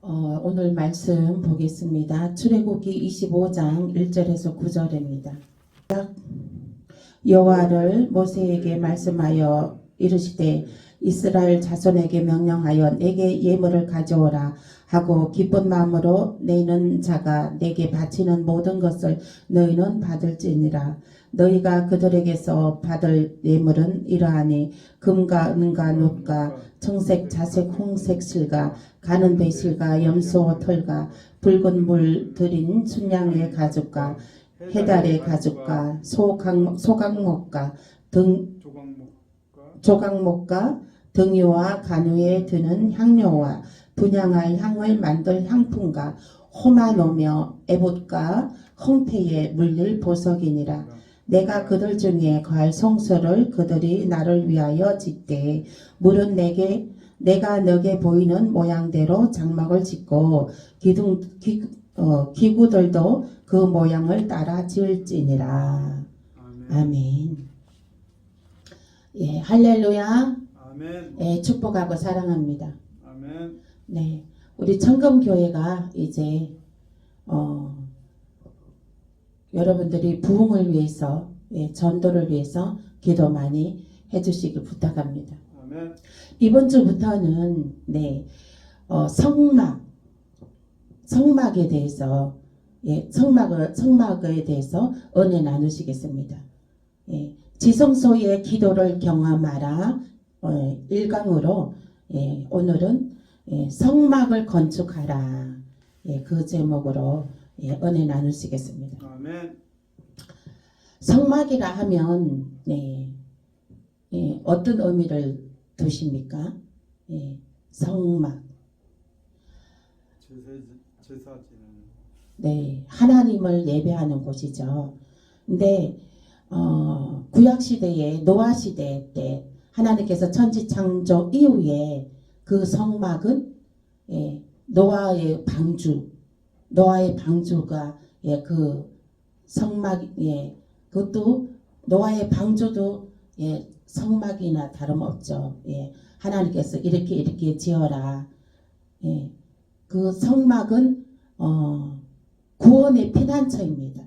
오늘 말씀 보겠습니다. 출애굽기 25장 1절에서 9절입니다. 여호와를 모세에게 말씀하여 이르시되 이스라엘 자손에게 명령하여 내게 예물을 가져오라 하고 기쁜 마음으로 내는 자가 내게 바치는 모든 것을 너희는 받을지니라. 너희가 그들에게서 받을 예물은 이러하니 금과 은과 놋과 청색 자색 홍색 실과 가는 배실과 염소 털과 붉은 물 들인 순양의 가죽과 해달의 가죽과 소각목과 조각목과 등유와 간우에 드는 향료와 분향할 향을 만들 향품과 호마노며 에봇과 홍태에 물릴 보석이니라. 내가 그들 중에 거할 성소를 그들이 나를 위하여 짓되 물은 내가 너게 보이는 모양대로 장막을 짓고 기구들도 그 모양을 따라 지을지니라. 아멘. 예, 할렐루야. 아멘. 예, 축복하고 사랑합니다. 아멘. 네, 우리 청금교회가 이제 여러분들이 부흥을 위해서, 예, 전도를 위해서 기도 많이 해주시길 부탁합니다. 아멘. 이번 주부터는 성막에 대해서, 예, 성막에 대해서 은혜 나누시겠습니다. 예, 지성소의 기도를 경험하라 1강으로 예, 오늘은 예, 성막을 건축하라, 예, 그 제목으로 예, 은혜 나누시겠습니다. 아멘. 성막이라 하면 예, 어떤 의미를 두십니까? 예, 성막. 제사지는. 네, 하나님을 예배하는 곳이죠. 근데 구약 시대에 노아 시대 때 하나님께서 천지 창조 이후에 그 성막은 예, 노아의 방주가 예, 그 성막, 예, 그것도 노아의 방주도 예, 성막이나 다름없죠. 예, 하나님께서 이렇게 지어라. 예, 그 성막은 구원의 피난처입니다.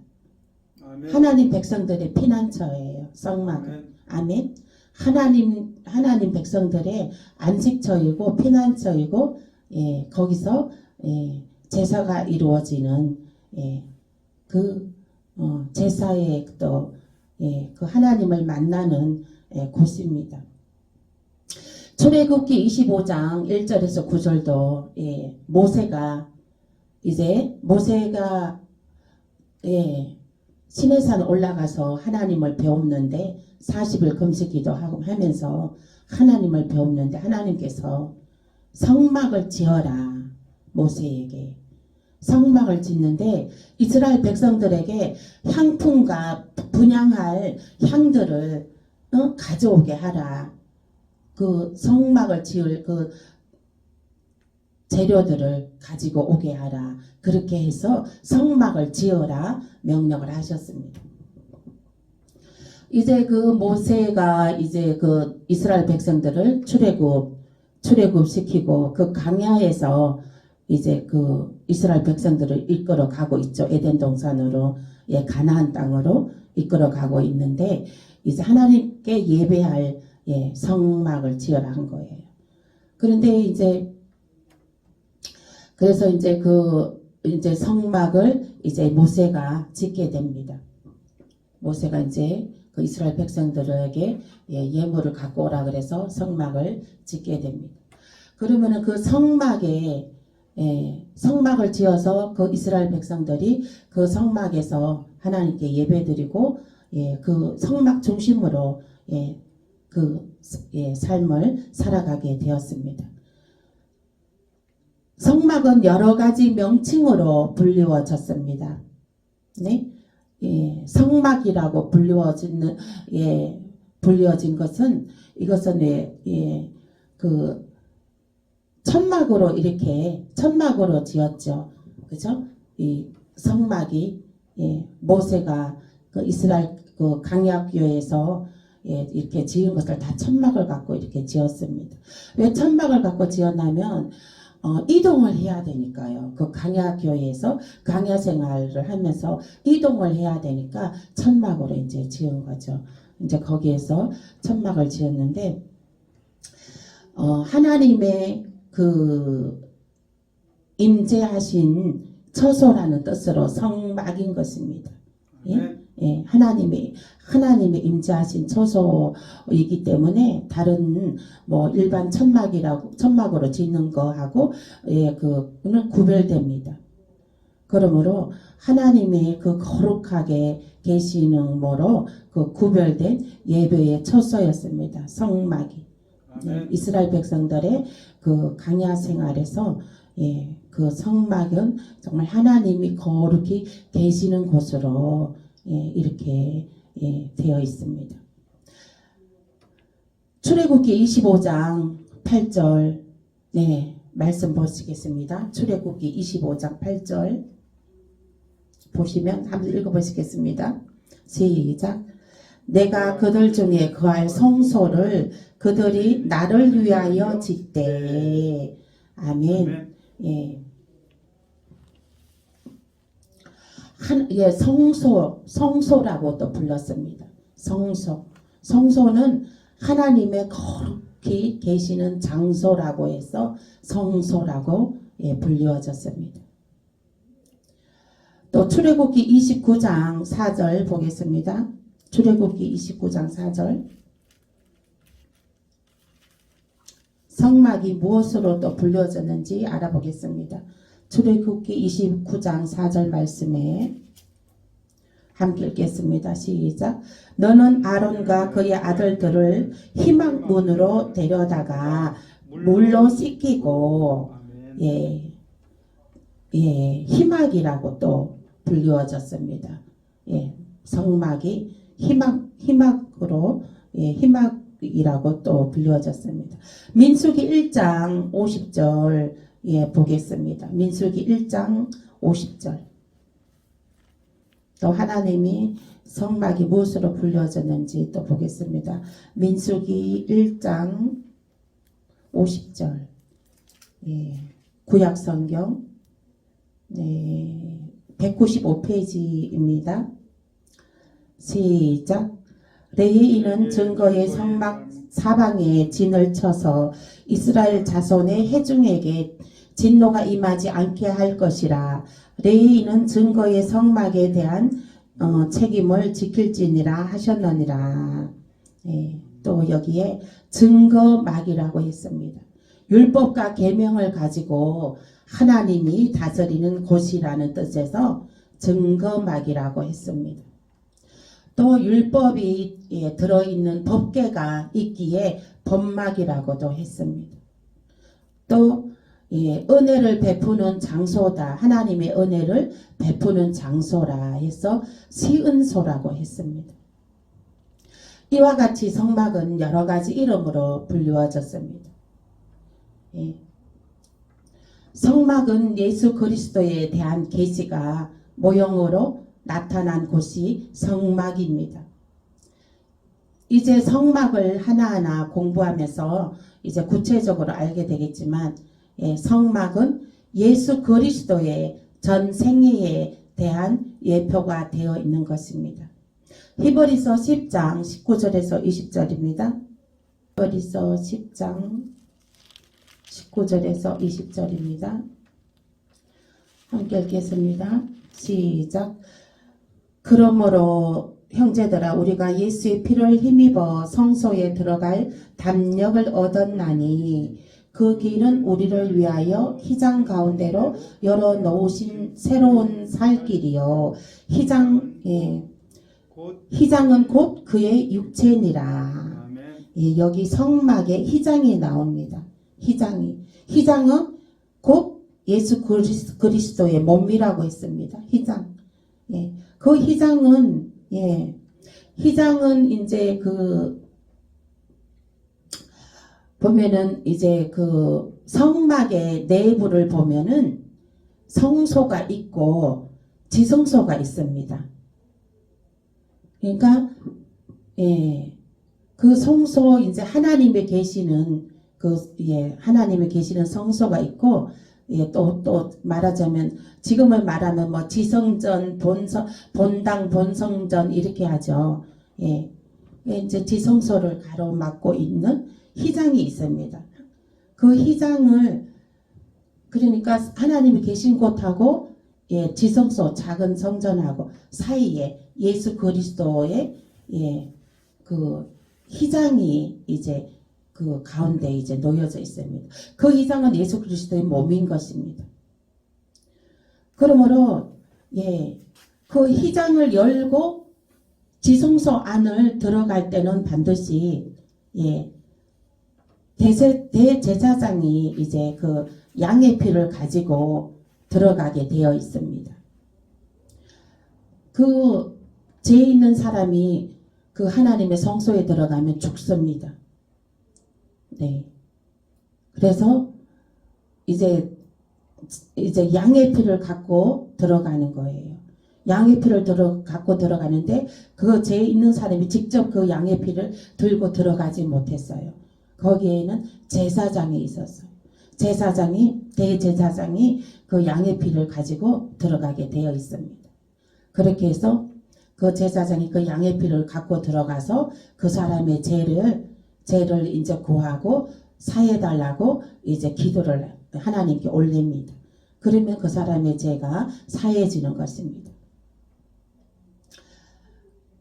아멘. 하나님 백성들의 피난처예요. 성막은. 아멘. 하나님 백성들의 안식처이고 피난처이고, 예, 거기서 예, 제사가 이루어지는 예, 그 제사의 또 예, 그 하나님을 만나는 예, 곳입니다. 출애굽기 25장 1절에서 9절도 예, 모세가 예, 시내산 올라가서 하나님을 배웠는데 40일 금식 기도하면서 하나님을 배웠는데 하나님께서 성막을 지어라 모세에게 성막을 짓는데 이스라엘 백성들에게 향품과 분향할 향들을 가져오게 하라. 그 성막을 지을 그 재료들을 가지고 오게 하라. 그렇게 해서 성막을 지어라 명령을 하셨습니다. 이제 그 모세가 이제 그 이스라엘 백성들을 출애굽시키고 그 광야에서 이제 그 이스라엘 백성들을 이끌어 가고 있죠. 에덴 동산으로, 예, 가나안 땅으로 이끌어 가고 있는데 이제 하나님께 예배할 예, 성막을 지어라 한 거예요. 그런데 그래서 이제 성막을 이제 모세가 짓게 됩니다. 모세가 이제 그 이스라엘 백성들에게 예, 예물을 갖고 오라 그래서 성막을 짓게 됩니다. 그러면은 그 성막을 지어서 그 이스라엘 백성들이 그 성막에서 하나님께 예배드리고 예, 그 성막 중심으로 예, 삶을 살아가게 되었습니다. 성막은 여러 가지 명칭으로 불리워졌습니다. 네? 예, 성막이라고 불리워진 것은 이것은 예, 그 천막으로 지었죠. 그죠? 이 성막이 예, 모세가 그 이스라엘 그 강약교에서 예, 이렇게 지은 것을 다 천막을 갖고 이렇게 지었습니다. 왜 천막을 갖고 지었냐면 이동을 해야 되니까요. 그 강야 교회에서 강야 생활을 하면서 이동을 해야 되니까 천막으로 이제 지은 거죠. 이제 거기에서 천막을 지었는데 하나님의 그 임재하신 처소라는 뜻으로 성막인 것입니다. 예? 아멘. 예, 하나님의 임재하신 처소이기 때문에 다른 뭐 일반 천막으로 짓는 거하고 그는 구별됩니다. 그러므로 하나님의 그 거룩하게 계시는 뭐로 그 구별된 예배의 처소였습니다. 성막이. 아멘. 이스라엘 백성들의 그 강야 생활에서 그 성막은 정말 하나님이 거룩히 계시는 곳으로 이렇게 되어 있습니다. 출애굽기 25장 8절 말씀 보시겠습니다. 출애굽기 25장 8절 보시면 한번 읽어보시겠습니다. 시작. 내가 그들 중에 거할 성소를 그들이 나를 위하여 짓되. 아멘. 아멘. 성소라고 또 불렀습니다. 성소는 하나님의 거룩히 계시는 장소라고 해서 성소라고 불리워졌습니다. 또 출애굽기 29장 4절 보겠습니다. 출애굽기 29장 4절. 성막이 무엇으로 또 불려졌는지 알아보겠습니다. 출애굽기 29장 4절 말씀에 함께 읽겠습니다. 시작. 너는 아론과 그의 아들들을 희망문으로 데려다가 물로 씻기고 아멘. 희막이라고 또 불리워졌습니다. 성막이 희막으로 희막이라고 또 불리워졌습니다. 민수기 1장 50절 보겠습니다. 민수기 1장 50절. 또 하나님이 성막이 무엇으로 불려졌는지 또 보겠습니다. 민수기 1장 50절. 구약성경 195페이지입니다. 시작. 레위인은 증거의 성막 사방에 진을 쳐서 이스라엘 자손의 회중에게 진노가 임하지 않게 할 것이라. 레위인은 증거의 성막에 대한 책임을 지킬지니라 하셨느니라. 또 여기에 증거막이라고 했습니다. 율법과 계명을 가지고 하나님이 다스리는 곳이라는 뜻에서 증거막이라고 했습니다. 또 율법이 들어있는 법궤가 있기에 법막이라고도 했습니다. 또 은혜를 베푸는 장소다. 하나님의 은혜를 베푸는 장소라 해서 시은소라고 했습니다. 이와 같이 성막은 여러 가지 이름으로 불리워졌습니다. 성막은 예수 그리스도에 대한 계시가 모형으로 나타난 곳이 성막입니다. 이제 성막을 하나하나 공부하면서 이제 구체적으로 알게 되겠지만 성막은 예수 그리스도의 전 생애에 대한 예표가 되어 있는 것입니다. 히브리서 10장 19절에서 20절입니다. 히브리서 10장 19절에서 20절입니다. 함께 읽겠습니다. 시작. 그러므로 형제들아 우리가 예수의 피를 힘입어 성소에 들어갈 담력을 얻었나니 그 길은 우리를 위하여 희장 가운데로 열어 놓으신 새로운 살 길이요 희장은 곧 그의 육체니라. 아멘. 여기 성막에 희장이 나옵니다. 희장은 곧 예수 그리스도의 몸이라고 했습니다. 희장. 그 희장은 이제 보면은 이제 그 성막의 내부를 보면은 성소가 있고 지성소가 있습니다. 그러니까 그 성소 이제 하나님의 계시는 하나님이 계시는 성소가 있고, 또 말하자면, 지금은 말하면 뭐 지성전, 본당, 본성전 이렇게 하죠. 이제 지성소를 가로막고 있는 휘장이 있습니다. 그 휘장을, 그러니까 하나님이 계신 곳하고, 지성소, 작은 성전하고 사이에 예수 그리스도의, 그 휘장이 이제 그 가운데 이제 놓여져 있습니다. 그 휘장은 예수 그리스도의 몸인 것입니다. 그러므로 그 휘장을 열고 지성소 안을 들어갈 때는 반드시 대제사장이 이제 그 양의 피를 가지고 들어가게 되어 있습니다. 그 죄 있는 사람이 그 하나님의 성소에 들어가면 죽습니다. 그래서 이제 양의 피를 갖고 들어가는 거예요. 양의 피를 갖고 들어가는데 그 죄 있는 사람이 직접 그 양의 피를 들고 들어가지 못했어요. 거기에는 제사장이 있었어요. 대제사장이 그 양의 피를 가지고 들어가게 되어 있습니다. 그렇게 해서 그 제사장이 그 양의 피를 갖고 들어가서 그 사람의 죄를 이제 구하고 사해달라고 이제 기도를 하나님께 올립니다. 그러면 그 사람의 죄가 사해지는 것입니다.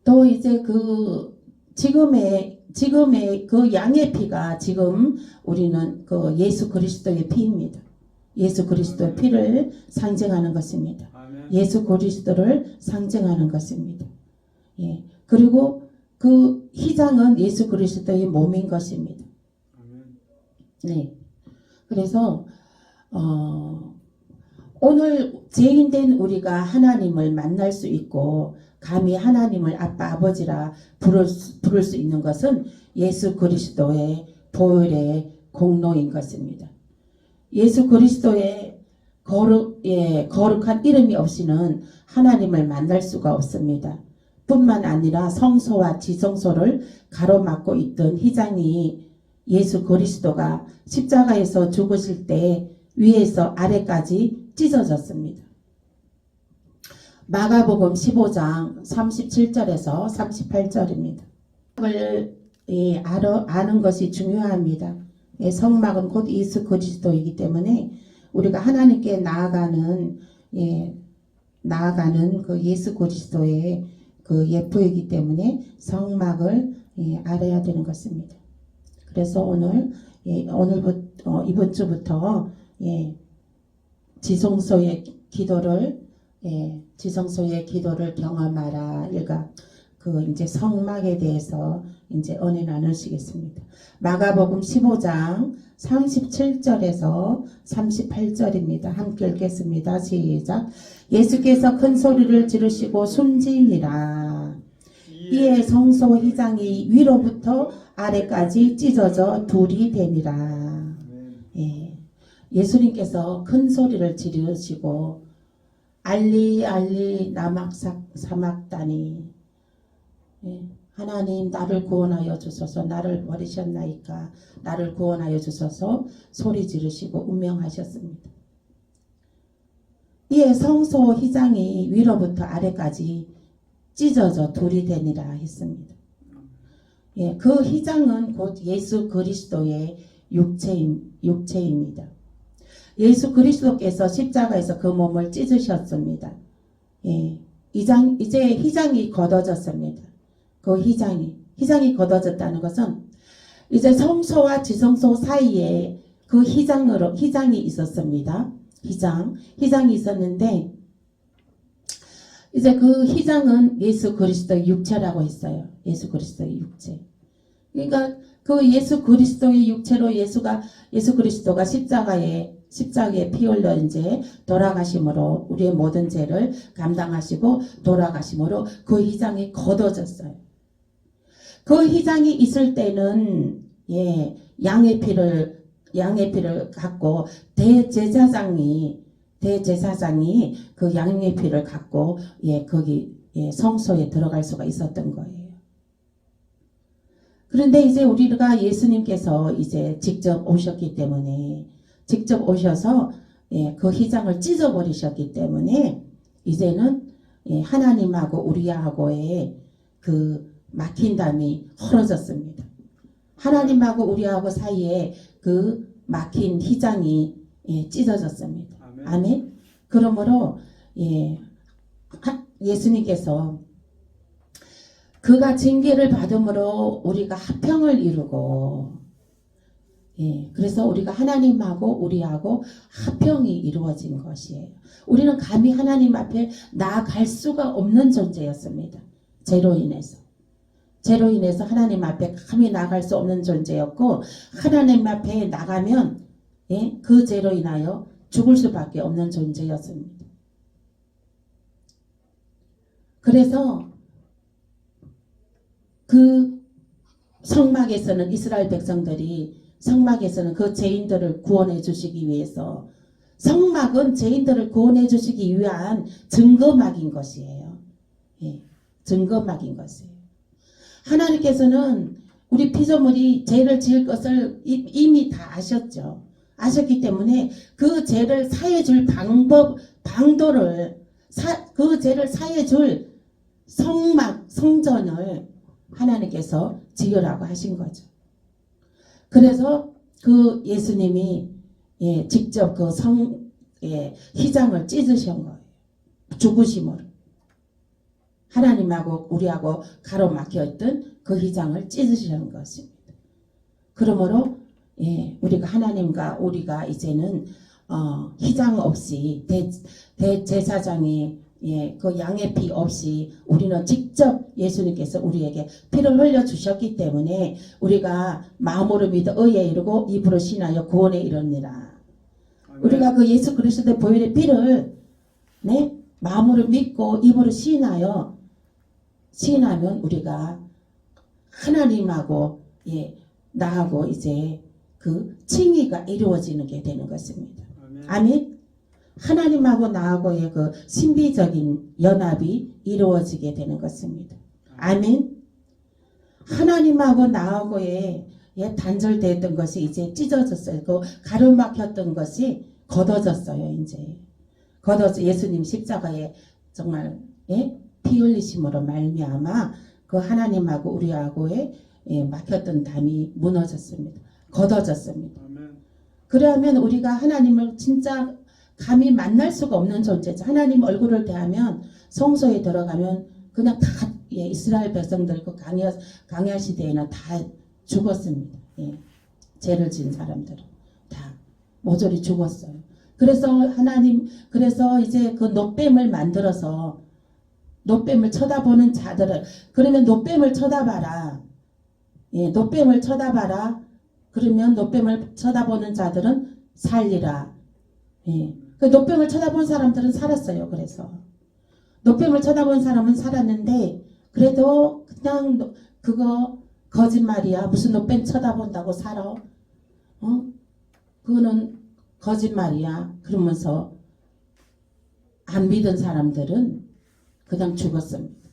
또 이제 그 지금의 그 양의 피가 지금 우리는 그 예수 그리스도의 피입니다. 예수 그리스도의 피를 상징하는 것입니다. 아멘. 예수 그리스도를 상징하는 것입니다. 그리고 그 휘장은 예수 그리스도의 몸인 것입니다. 아멘. 그래서 오늘 죄인된 우리가 하나님을 만날 수 있고 감히 하나님을 아빠 아버지라 부를 수 있는 것은 예수 그리스도의 보혈의 공로인 것입니다. 예수 그리스도의 거룩한 이름이 없이는 하나님을 만날 수가 없습니다. 뿐만 아니라 성소와 지성소를 가로막고 있던 휘장이 예수 그리스도가 십자가에서 죽으실 때 위에서 아래까지 찢어졌습니다. 마가복음 15장 37절에서 38절입니다. 성막을 아는 것이 중요합니다. 성막은 곧 예수 그리스도이기 때문에 우리가 하나님께 나아가는 그 예수 그리스도의 그 예표이기 때문에 성막을 알아야 되는 것입니다. 그래서 오늘부터 이번 주부터 지성소의 기도를 경험하라. 그 이제 성막에 대해서 이제 은혜 나누시겠습니다. 마가복음 15장 37절에서 38절입니다. 함께 읽겠습니다. 시작. 예수께서 큰 소리를 지르시고 숨지니라. 이에 성소 휘장이 위로부터 아래까지 찢어져 둘이 되니라. 예수님께서 큰 소리를 지르시고 알리 알리 사막다니, 하나님 나를 구원하여 주소서. 나를 버리셨나이까 나를 구원하여 주소서 소리 지르시고 운명하셨습니다. 이에 성소 휘장이 위로부터 아래까지 찢어져 둘이 되니라 했습니다. 그 휘장은 곧 예수 그리스도의 육체입니다. 예수 그리스도께서 십자가에서 그 몸을 찢으셨습니다. 이제 휘장이 걷어졌습니다. 그 휘장이 걷어졌다는 것은 이제 성소와 지성소 사이에 그 휘장이 있었습니다. 휘장이 있었는데 이제 그 휘장은 예수 그리스도의 육체라고 했어요. 예수 그리스도의 육체. 그러니까 그 예수 그리스도의 육체로 예수 그리스도가 십자가에 피 흘려 이제 돌아가심으로 우리의 모든 죄를 감당하시고 돌아가심으로 그 휘장이 걷어졌어요. 그 휘장이 있을 때는 양의 피를 갖고 대제사장이 그 양의 피를 갖고 거기 성소에 들어갈 수가 있었던 거예요. 그런데 이제 우리가 예수님께서 이제 직접 오셨기 때문에 직접 오셔서 그 휘장을 찢어버리셨기 때문에 이제는 하나님하고 우리하고의 그 막힌 담이 헐어졌습니다. 하나님하고 우리하고 사이에 그 막힌 휘장이 찢어졌습니다. 아멘. 아멘. 그러므로 예수님께서 그가 징계를 받음으로 우리가 화평을 이루고 그래서 우리가 하나님하고 우리하고 화평이 이루어진 것이에요. 우리는 감히 하나님 앞에 나아갈 수가 없는 존재였습니다. 죄로 인해서 하나님 앞에 감히 나아갈 수 없는 존재였고 하나님 앞에 나가면 그 죄로 인하여 죽을 수밖에 없는 존재였습니다. 그래서 그 성막에서는 이스라엘 백성들이 성막에서는 그 죄인들을 구원해 주시기 위해서 성막은 죄인들을 구원해 주시기 위한 증거막인 것이에요. 증거막인 것이에요. 하나님께서는 우리 피조물이 죄를 지을 것을 이미 다 아셨죠. 아셨기 때문에 그 죄를 사해 줄 방도를 그 죄를 사해 줄 성막, 성전을 하나님께서 지으라고 하신 거죠. 그래서 그 예수님이 직접 그 휘장을 찢으신 거예요. 죽으심으로. 하나님하고 우리하고 가로막혀 있던 그 휘장을 찢으시는 것입니다. 그러므로 우리가 하나님과 우리가 이제는 휘장 없이 대제사장이 그 양의 피 없이 우리는 직접 예수님께서 우리에게 피를 흘려 주셨기 때문에 우리가 마음으로 믿어 의에 이르고 입으로 신하여 구원에 이릅니다. 아멘. 우리가 그 예수 그리스도의 보혈의 피를 마음으로 믿고 입으로 신하면 우리가 하나님하고 나하고 이제 그 칭의가 이루어지는 게 되는 것입니다. 아멘. 하나님하고 나하고의 그 신비적인 연합이 이루어지게 되는 것입니다. 아멘. 하나님하고 나하고의 단절됐던 것이 이제 찢어졌어요. 그 가로막혔던 것이 걷어졌어요. 이제 걷어져 예수님 십자가에 정말 피 흘리심으로 말미암아 그 하나님하고 우리하고의 막혔던 담이 무너졌습니다. 걷어졌습니다. 아멘. 그러면 우리가 하나님을 진짜 감히 만날 수가 없는 존재죠. 하나님 얼굴을 대하면 성소에 들어가면 그냥 다 이스라엘 백성들 그 강야 시대에는 다 죽었습니다. 죄를 지은 사람들은 다 모조리 죽었어요. 그래서 이제 그 노뱀을 만들어서 노뱀을 쳐다보는 자들을 그러면 노뱀을 쳐다봐라. 노뱀을 쳐다봐라. 그러면 노뱀을 쳐다보는 자들은 살리라. 그 노뱀을 쳐다본 사람들은 살았어요. 그래서 노뱀을 쳐다본 사람은 살았는데 그래도 그냥 그거 거짓말이야. 무슨 노뱀 쳐다본다고 살아? 그거는 거짓말이야. 그러면서 안 믿은 사람들은 그냥 죽었습니다.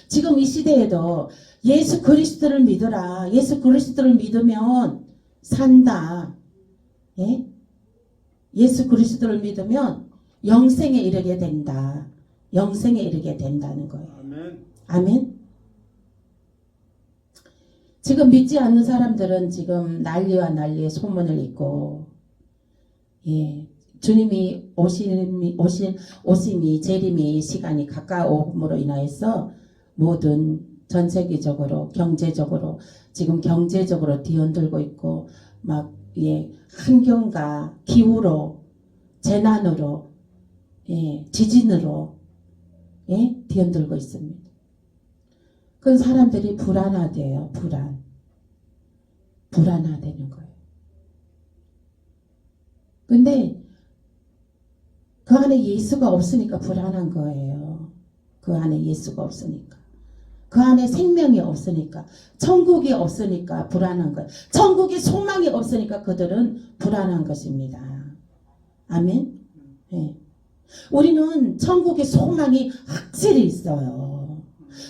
지금 이 시대에도 예수 그리스도를 믿어라. 예수 그리스도를 믿으면 산다. 예수 그리스도를 믿으면 영생에 이르게 된다. 영생에 이르게 된다는 거예요. 아멘. 아멘. 지금 믿지 않는 사람들은 지금 난리와 난리의 소문을 읽고 주님이 오심이 재림이 시간이 가까움으로 인하여서 모든 전 세계적으로 경제적으로 지금 경제적으로 뒤흔들고 있고 막 환경과 기후로 재난으로 지진으로 뒤흔들고 있습니다. 그건 사람들이 불안하대요. 불안하다는 거예요. 근데 그 안에 예수가 없으니까 불안한 거예요. 그 안에 예수가 없으니까. 그 안에 생명이 없으니까. 천국이 없으니까 불안한 거예요. 천국에 소망이 없으니까 그들은 불안한 것입니다. 아멘. 우리는 천국의 소망이 확실히 있어요.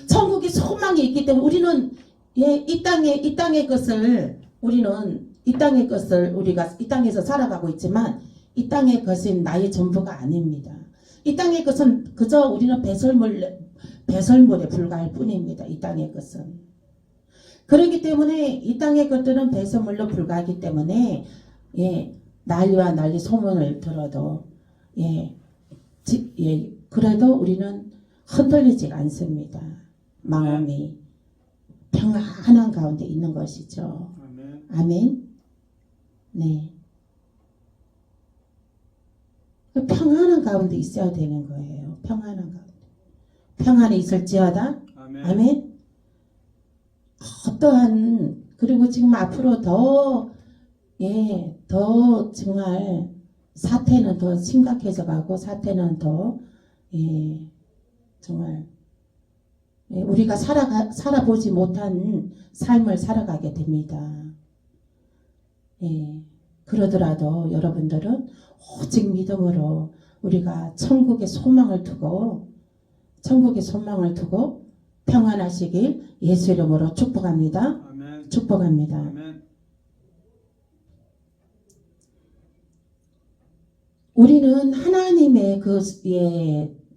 천국의 소망이 있기 때문에 우리는 예, 이 땅의 것을 우리는 이 땅의 것을 우리가 이 땅에서 살아가고 있지만 이 땅의 것은 나의 전부가 아닙니다. 이 땅의 것은 그저 우리는 배설물에 불과할 뿐입니다. 이 땅의 것은. 그렇기 때문에 이 땅의 것들은 배설물로 불과하기 때문에 예, 난리와 난리 소문을 들어도 그래도 우리는 흔들리지 않습니다. 마음이 평안한 가운데 있는 것이죠. 아멘. 아멘. 네. 평안한 가운데 있어야 되는 거예요. 평안한 가운데. 평안이 있을지어다. 아멘. 아멘. 어떠한 그리고 지금 앞으로 더 정말 사태는 더 심각해져 가고 사태는 더 정말 우리가 살아보지 못한 삶을 살아가게 됩니다. 그러더라도 여러분들은 오직 믿음으로 우리가 천국의 소망을 두고 평안하시길 예수 이름으로 축복합니다. 아멘. 축복합니다. 아멘. 우리는 하나님의 그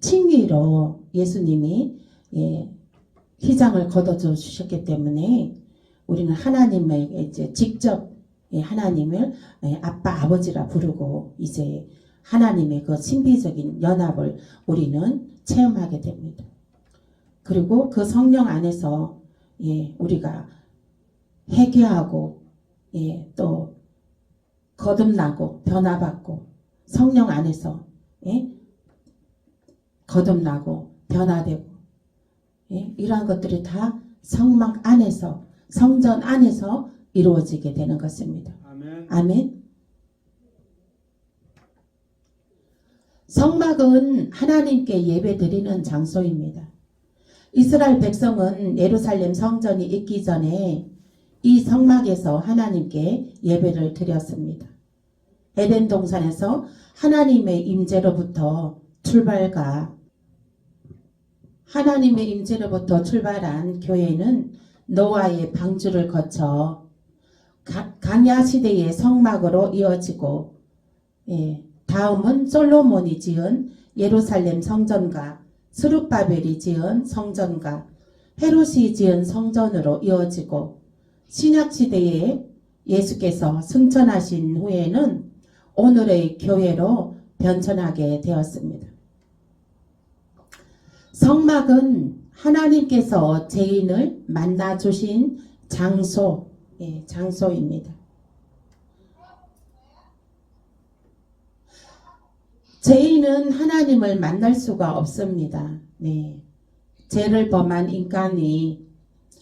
칭의로 예수님이 희장을 거둬 주셨기 때문에 우리는 하나님에게 이제 직접 하나님을 아빠 아버지라 부르고 이제 하나님의 그 신비적인 연합을 우리는 체험하게 됩니다. 그리고 그 성령 안에서 우리가 회개하고 또 거듭나고 변화받고 성령 안에서 거듭나고 변화되고 이러한 것들이 다 성막 안에서 성전 안에서 이루어지게 되는 것입니다. 아멘. 아멘. 성막은 하나님께 예배드리는 장소입니다. 이스라엘 백성은 예루살렘 성전이 있기 전에 이 성막에서 하나님께 예배를 드렸습니다. 에덴 동산에서 하나님의 임재로부터 출발한 교회는 노아의 방주를 거쳐 강야 시대의 성막으로 이어지고 다음은 솔로몬이 지은 예루살렘 성전과 스룹바벨이 지은 성전과 헤롯이 지은 성전으로 이어지고 신약 시대에 예수께서 승천하신 후에는 오늘의 교회로 변천하게 되었습니다. 성막은 하나님께서 죄인을 만나 주신 장소입니다. 죄인은 하나님을 만날 수가 없습니다. 죄를 범한 인간이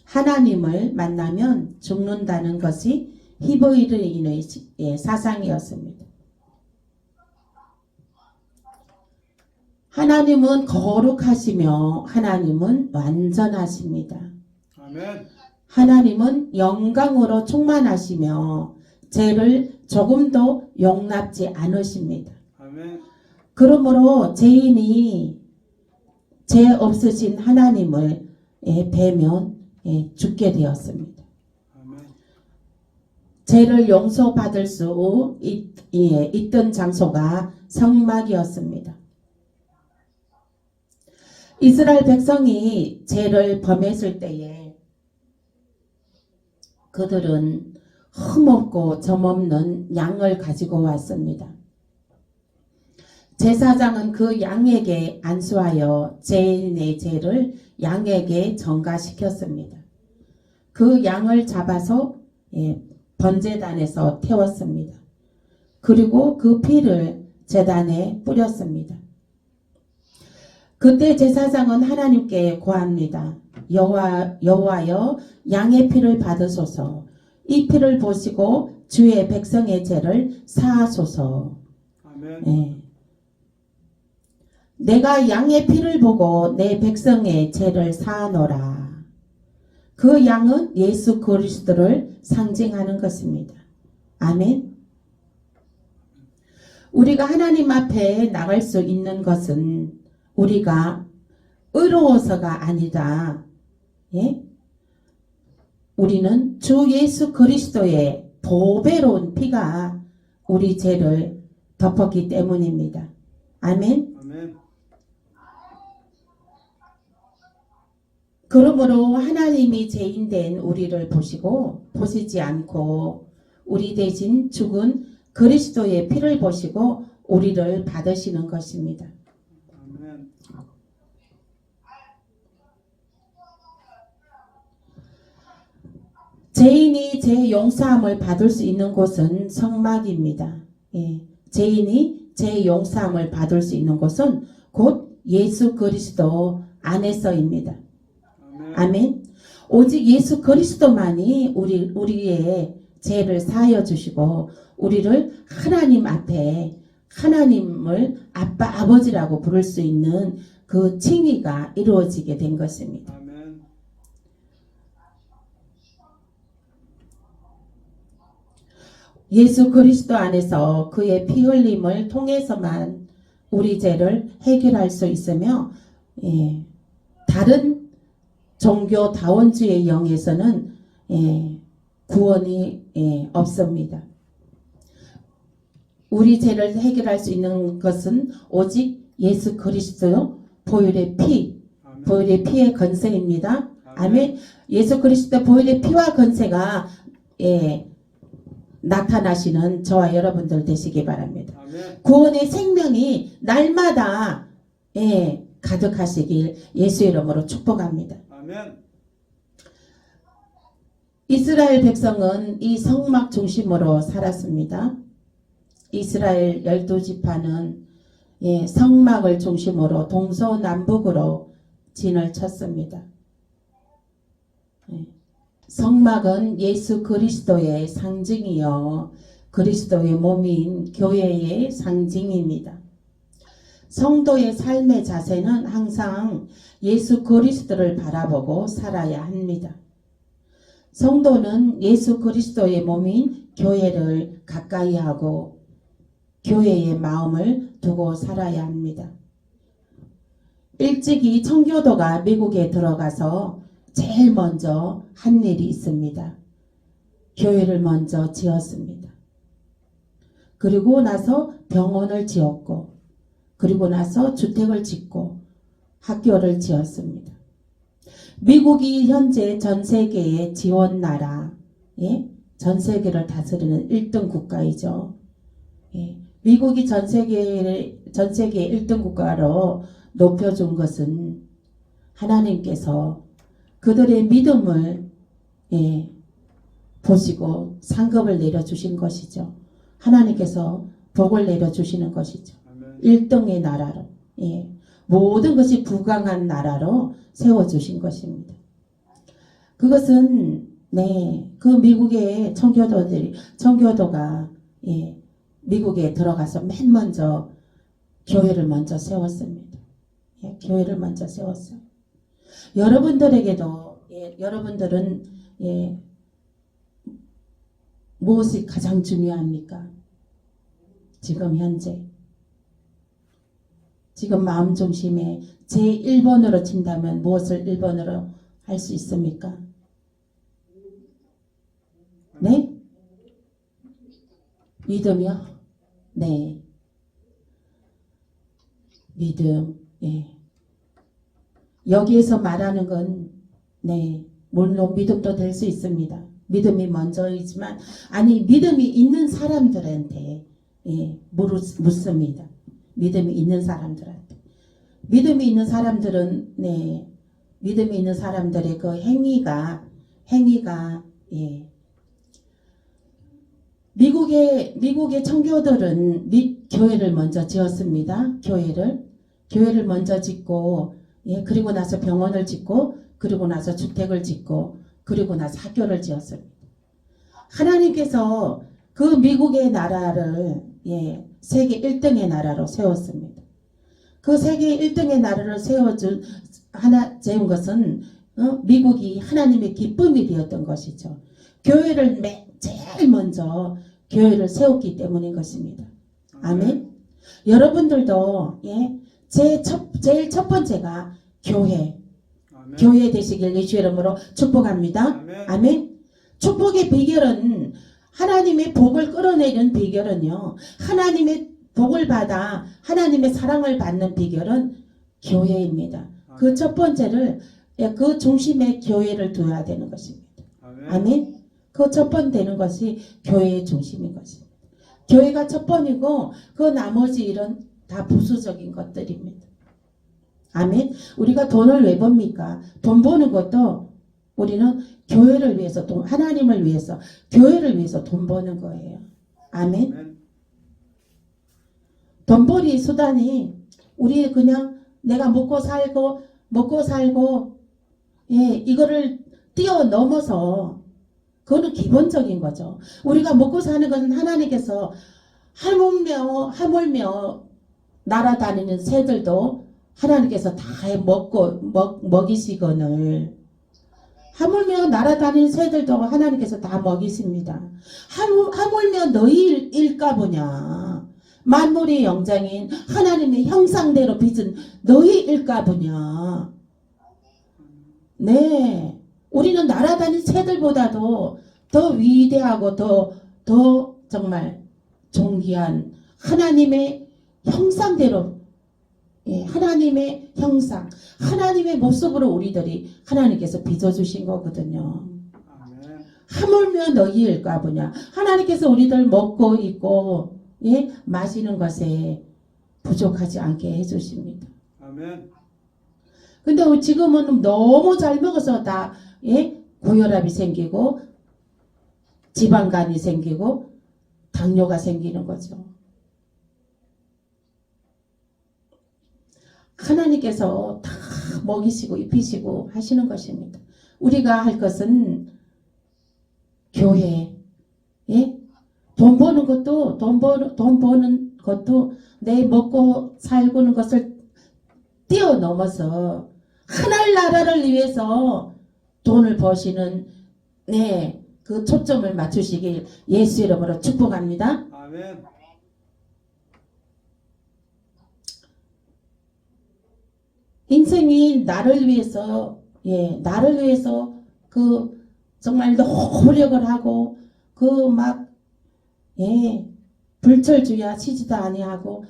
하나님을 만나면 죽는다는 것이 히브리인의 사상이었습니다. 하나님은 거룩하시며 하나님은 완전하십니다. 아멘. 하나님은 영광으로 충만하시며 죄를 조금도 용납지 않으십니다. 아멘. 그러므로 죄인이 죄 없으신 하나님을 배면 죽게 되었습니다. 아멘. 죄를 용서받을 수 있던 장소가 성막이었습니다. 이스라엘 백성이 죄를 범했을 때에 그들은 흠없고 점없는 양을 가지고 왔습니다. 제사장은 그 양에게 안수하여 죄인의 죄를 양에게 전가시켰습니다. 그 양을 잡아서 번제단에서 태웠습니다. 그리고 그 피를 제단에 뿌렸습니다. 그때 제사장은 하나님께 고합니다. 여호와여 양의 피를 받으소서. 이 피를 보시고 주의 백성의 죄를 사하소서. 아멘. 내가 양의 피를 보고 내 백성의 죄를 사하노라. 그 양은 예수 그리스도를 상징하는 것입니다. 아멘. 우리가 하나님 앞에 나갈 수 있는 것은 우리가 의로워서가 아니다. 우리는 주 예수 그리스도의 보배로운 피가 우리 죄를 덮었기 때문입니다. 아멘. 아멘. 그러므로 하나님이 죄인된 우리를 보시지 않고 우리 대신 죽은 그리스도의 피를 보시고 우리를 받으시는 것입니다. 아멘. 죄인이 죄 용서함을 받을 수 있는 곳은 성막입니다. 예, 죄인이 죄 용서함을 받을 수 있는 곳은 곧 예수 그리스도 안에서입니다. 아멘. 아멘. 오직 예수 그리스도만이 우리의 죄를 사하여 주시고 우리를 하나님 앞에 하나님을 아빠 아버지라고 부를 수 있는 그 칭의가 이루어지게 된 것입니다. 아멘. 예수 그리스도 안에서 그의 피 흘림을 통해서만 우리 죄를 해결할 수 있으며 다른 종교 다원주의 영에서는 구원이 없습니다. 우리 죄를 해결할 수 있는 것은 오직 예수 그리스도 보혈의 피, 아멘. 보혈의 피의 건세입니다. 아멘. 아멘. 예수 그리스도 보혈의 피와 건세가 나타나시는 저와 여러분들 되시기 바랍니다. 아멘. 구원의 생명이 날마다 가득하시길 예수 이름으로 축복합니다. 아멘. 이스라엘 백성은 이 성막 중심으로 살았습니다. 이스라엘 12지파는 성막을 중심으로 동서남북으로 진을 쳤습니다. 성막은 예수 그리스도의 상징이요 그리스도의 몸인 교회의 상징입니다. 성도의 삶의 자세는 항상 예수 그리스도를 바라보고 살아야 합니다. 성도는 예수 그리스도의 몸인 교회를 가까이 하고 교회의 마음을 두고 살아야 합니다. 일찍이 청교도가 미국에 들어가서 제일 먼저 한 일이 있습니다. 교회를 먼저 지었습니다. 그리고 나서 병원을 지었고 그리고 나서 주택을 짓고 학교를 지었습니다. 미국이 현재 전 세계의 지원 나라, 전 세계를 다스리는 1등 국가이죠. 미국이 전 세계의 1등 국가로 높여준 것은 하나님께서 그들의 믿음을 보시고 상급을 내려주신 것이죠. 하나님께서 복을 내려주시는 것이죠. 아멘. 1등의 나라로 모든 것이 부강한 나라로 세워주신 것입니다. 그것은 그 미국의 청교도가 미국에 들어가서 맨 먼저 교회를 먼저 세웠습니다. 교회를 먼저 세웠어요. 여러분들에게도 여러분들은 무엇이 가장 중요합니까? 지금 현재 지금 마음 중심에 제 1번으로 친다면 무엇을 1번으로 할 수 있습니까? 네? 믿음이요? 네. 믿음. 여기에서 말하는 건 물론 믿음도 될 수 있습니다. 믿음이 먼저이지만 믿음이 있는 사람들한테 묻습니다. 믿음이 있는 사람들한테. 믿음이 있는 사람들은 믿음이 있는 사람들의 그 행위가 미국의 청교도들은 교회를 먼저 지었습니다. 교회를 먼저 짓고 그리고 나서 병원을 짓고 그리고 나서 주택을 짓고 그리고 나서 학교를 지었습니다. 하나님께서 그 미국의 나라를 세계 1등의 나라로 세웠습니다. 그 세계 1등의 나라를 세운 것은 미국이 하나님의 기쁨이 되었던 것이죠. 교회를 제일 먼저 교회를 세웠기 때문인 것입니다. 아멘. 여러분들도 제일 첫 번째가 교회. 아멘. 교회 되시길 예수 이름으로 축복합니다. 아멘. 아멘. 축복의 비결은 하나님의 복을 끌어내는 비결은요. 하나님의 복을 받아 하나님의 사랑을 받는 비결은 교회입니다. 그 첫 번째를 그 중심에 교회를 두어야 되는 것입니다. 아멘. 아멘. 그 첫 번 되는 것이 교회의 중심인 것입니다. 교회가 첫 번이고 그 나머지 일은 다 부수적인 것들입니다. 아멘. 우리가 돈을 왜 법니까? 돈 버는 것도 우리는 교회를 위해서, 하나님을 위해서, 교회를 위해서 돈 버는 거예요. 아멘. 아멘. 돈벌이 수단이 우리 그냥 내가 먹고 살고 예, 이거를 뛰어넘어서 그거는 기본적인 거죠. 우리가 먹고 사는 것은 하나님께서 하물며 날아다니는 새들도 하나님께서 다 먹이시거늘 하물며 날아다니는 새들도 하나님께서 다 먹이십니다. 하물며 너희일까 보냐. 만물의 영장인 하나님의 형상대로 빚은 너희일까 보냐. 네, 우리는 날아다니는 새들보다도 더 위대하고 더 정말 존귀한 하나님의 형상대로, 예, 하나님의 형상, 하나님의 모습으로 우리들이 하나님께서 빚어주신 거거든요. 아멘. 하물며 너희일까 보냐. 하나님께서 우리들 먹고 있고 예, 마시는 것에 부족하지 않게 해주십니다. 아멘. 근데 지금은 너무 잘 먹어서 다 예, 고혈압이 생기고 지방간이 생기고 당뇨가 생기는 거죠. 하나님께서 다 먹이시고 입히시고 하시는 것입니다. 우리가 할 것은 교회, 예? 돈 버는 것도 내 먹고 살고는 것을 뛰어넘어서 하늘 나라를 위해서 돈을 버시는 네, 그 초점을 맞추시길 예수 이름으로 축복합니다. 아멘. 인생이 나를 위해서 예, 나를 위해서 그 정말 노력을 하고 그 막 예, 불철주야 치지도 아니하고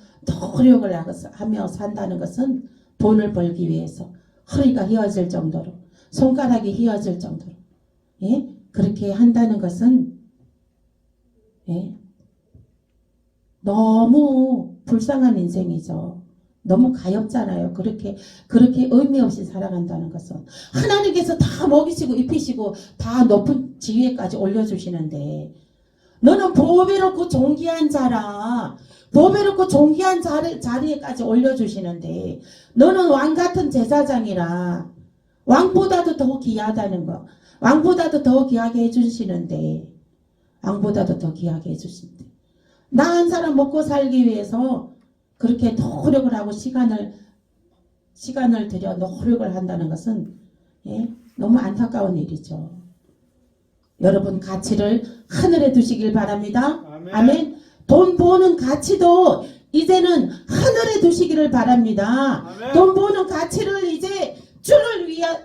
노력을 하며 산다는 것은 돈을 벌기 위해서 허리가 휘어질 정도로 손가락이 휘어질 정도로 예, 그렇게 한다는 것은 예, 너무 불쌍한 인생이죠. 너무 가엾잖아요. 그렇게 의미 없이 살아간다는 것은 하나님께서 다 먹이시고 입히시고 다 높은 지위에까지 올려주시는데 너는 보배롭고 존귀한 자라. 보배롭고 존귀한 자리에까지 올려주시는데 너는 왕같은 제사장이라. 왕보다도 더 귀하다는 거. 왕보다도 더 귀하게 해주시는데 왕보다도 더 귀하게 해주신대. 나 한 사람 먹고 살기 위해서 그렇게 노력을 하고 시간을 들여 노력을 한다는 것은 예, 너무 안타까운 일이죠. 여러분 가치를 하늘에 두시길 바랍니다. 아멘. 아멘. 돈 버는 가치도 이제는 하늘에 두시기를 바랍니다. 아멘. 돈 버는 가치를 이제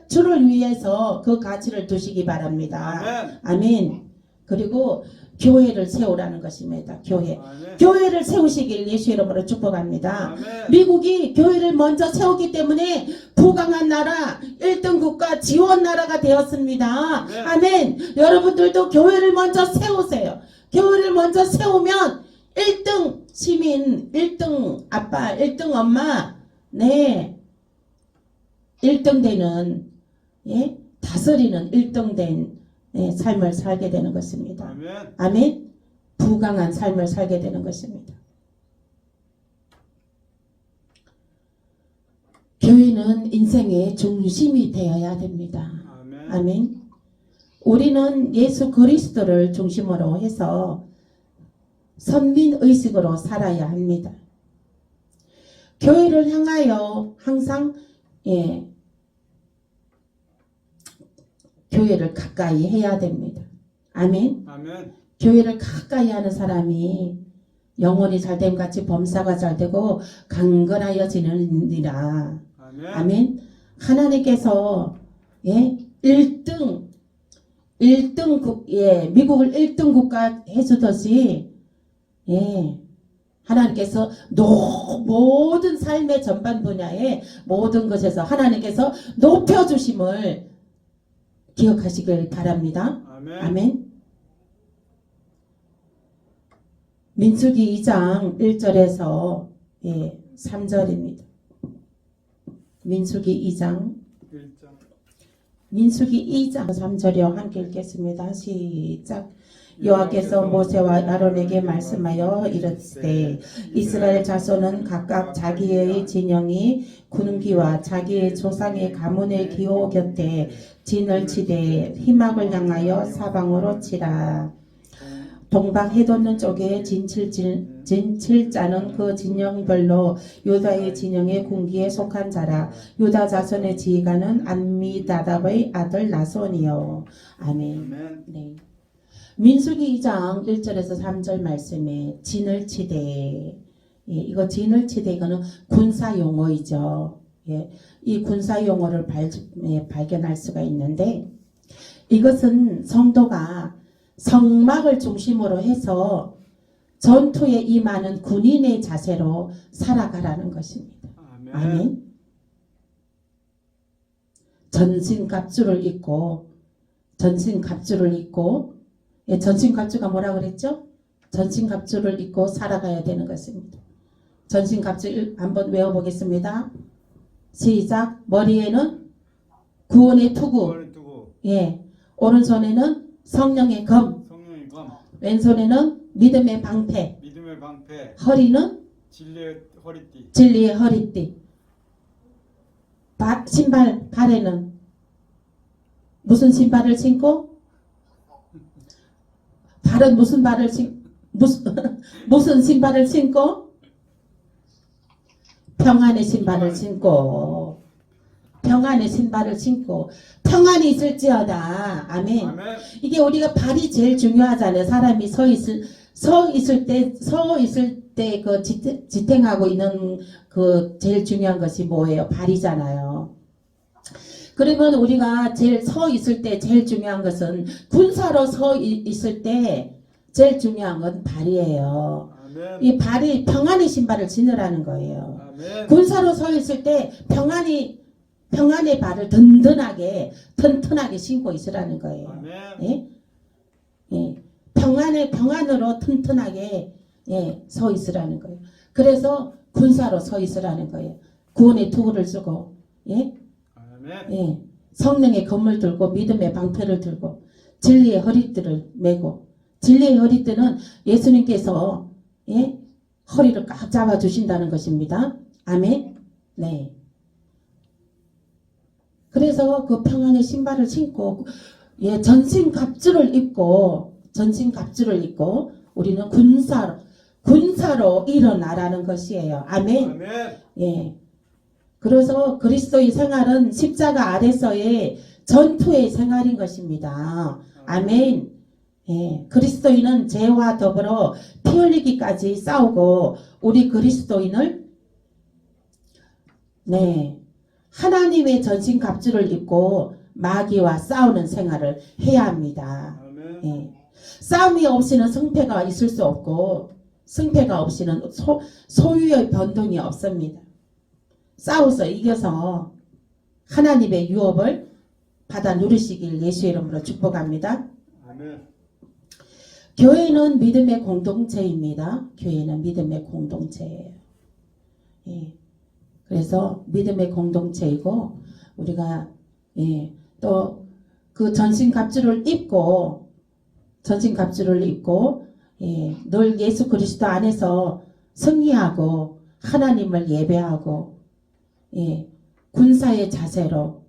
주를 위해서 그 가치를 두시기 바랍니다. 아멘. 아멘. 그리고 교회를 세우라는 것입니다. 교회. 아멘. 교회를 세우시길 예수 이름으로 축복합니다. 아멘. 미국이 교회를 먼저 세웠기 때문에 부강한 나라, 1등 국가 지원 나라가 되었습니다. 네. 아멘. 여러분들도 교회를 먼저 세우세요. 교회를 먼저 세우면 1등 시민, 1등 아빠, 1등 엄마, 네, 1등 되는 예, 다스리는 1등 된 네, 삶을 살게 되는 것입니다. 아멘. 아멘. 부강한 삶을 살게 되는 것입니다. 교회는 인생의 중심이 되어야 됩니다. 아멘. 아멘. 우리는 예수 그리스도를 중심으로 해서 선민의식으로 살아야 합니다. 교회를 향하여 항상 예, 교회를 가까이 해야 됩니다. 아멘. 아멘. 교회를 가까이 하는 사람이 영혼이 잘됨 같이 범사가 잘되고 강건하여지느니라. 아멘. 아멘. 하나님께서 예, 1등 예, 미국을 1등 국가 해주듯이 예, 하나님께서 모든 삶의 전반 분야에 모든 것에서 하나님께서 높여주심을 기억하시길 바랍니다. 아멘. 아멘. 민수기 2장 1절에서 예, 3절입니다. 민수기 2장 1장. 민수기 2장 3절이요. 함께 읽겠습니다. 시작. 여호와께서 모세와 아론에게 말씀하여 이르시되 이스라엘 자손은 각각 자기의 진영이 군기와 자기의 조상의 가문의 기호 곁에 진을 치되 희막을 향하여 사방으로 치라. 동방 해돋는 쪽에 진칠자는 그 진영별로 유다의 진영의 군기에 속한 자라. 유다 자손의 지휘관은 암미다답의 아들 나손이요. 아멘. 아멘. 네. 민수기 2장 1절에서 3절 말씀에 진을 치되, 예, 이거 진을 치되 이거는 군사 용어이죠. 예, 이 군사 용어를 발견할 수가 있는데 이것은 성도가 성막을 중심으로 해서 전투에 임하는 군인의 자세로 살아가라는 것입니다. 아멘. 아멘. 전신갑주를 입고 예, 전신갑주가 뭐라 그랬죠? 전신갑주를 입고 살아가야 되는 것입니다. 전신갑주 한번 외워보겠습니다. 시작. 머리에는 구원의 투구, 머리 두고 예, 오른손에는 성령의 검, 성령의 검, 왼손에는 믿음의 방패, 믿음의 방패, 허리는 진리의 허리띠, 진리의 허리띠, 신발, 발에는 무슨 신발을 신고? 발은 무슨 무슨 신발을 신고? 평안의 신발을 신고, 평안의 신발을 신고, 평안이 있을지어다. 아멘. 아멘. 이게 우리가 발이 제일 중요하잖아요. 사람이 서 있을 때 그 지탱하고 있는 그 제일 중요한 것이 뭐예요? 발이잖아요. 그러면 우리가 서 있을 때 제일 중요한 것은 군사로 서 있을 때 제일 중요한 건 발이에요. 아멘. 이 발이 평안의 신발을 신으라는 거예요. 아멘. 군사로 서 있을 때 평안의 발을 튼튼하게 신고 있으라는 거예요. 아멘. 예? 예. 평안으로 튼튼하게 예, 서 있으라는 거예요. 그래서 군사로 서 있으라는 거예요. 구원의 투구를 쓰고, 예? 아멘. 예. 성령의 검을 들고 믿음의 방패를 들고 진리의 허리띠를 메고, 진리의 허리띠는 예수님께서 예? 허리를 꽉 잡아 주신다는 것입니다. 아멘. 네. 그래서 그 평안의 신발을 신고 예, 전신갑주를 입고 우리는 군사로 일어나라는 것이에요. 아멘. 아멘. 예. 그래서 그리스도의 생활은 십자가 아래서의 전투의 생활인 것입니다. 아멘. 예. 그리스도인은 죄와 더불어 피 흘리기까지 싸우고 우리 그리스도인을 네. 하나님의 전신갑주를 입고 마귀와 싸우는 생활을 해야 합니다. 아멘. 예. 싸움이 없이는 승패가 있을 수 없고 승패가 없이는 소유의 변동이 없습니다. 싸워서 이겨서 하나님의 유업을 받아 누리시길 예수의 이름으로 축복합니다. 아멘. 교회는 믿음의 공동체입니다. 교회는 믿음의 공동체예요. 예. 그래서 믿음의 공동체이고 우리가 예, 또 그 전신갑주를 입고 예, 늘 예수 그리스도 안에서 승리하고 하나님을 예배하고 예, 군사의 자세로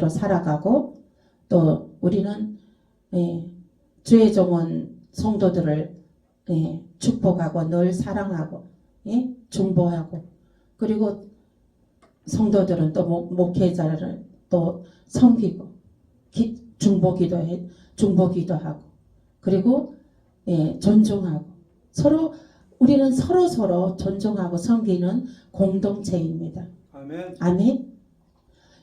살아가고 또 우리는 예, 주의 종은 성도들을 예, 축복하고 늘 사랑하고 예, 중보하고 그리고 성도들은 또 목회자를 또 섬기고 중보기도하고 그리고 예, 존중하고 우리는 서로 존중하고 섬기는 공동체입니다. 아멘. 아멘.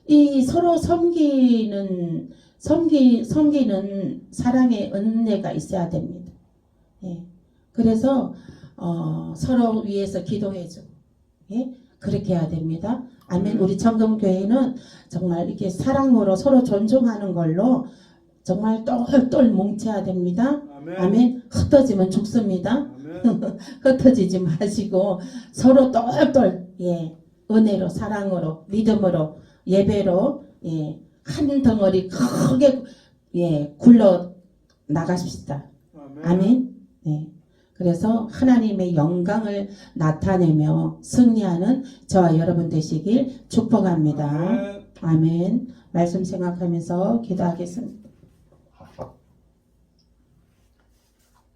이 서로 섬기는 사랑의 은혜가 있어야 됩니다. 예. 그래서 서로 위해서 기도해주고, 예? 그렇게 해야 됩니다. 아멘. 우리 청금교회는 정말 이렇게 사랑으로 서로 존중하는 걸로 정말 똘똘 뭉쳐야 됩니다. 아멘. 아멘. 흩어지면 죽습니다. 아멘. 흩어지지 마시고 서로 똘똘, 예, 은혜로, 사랑으로, 믿음으로, 예배로, 예, 한 덩어리 크게, 예, 굴러 나가십시다. 아멘. 네. 그래서 하나님의 영광을 나타내며 승리하는 저와 여러분 되시길 축복합니다. 아멘. 아멘. 말씀 생각하면서 기도하겠습니다.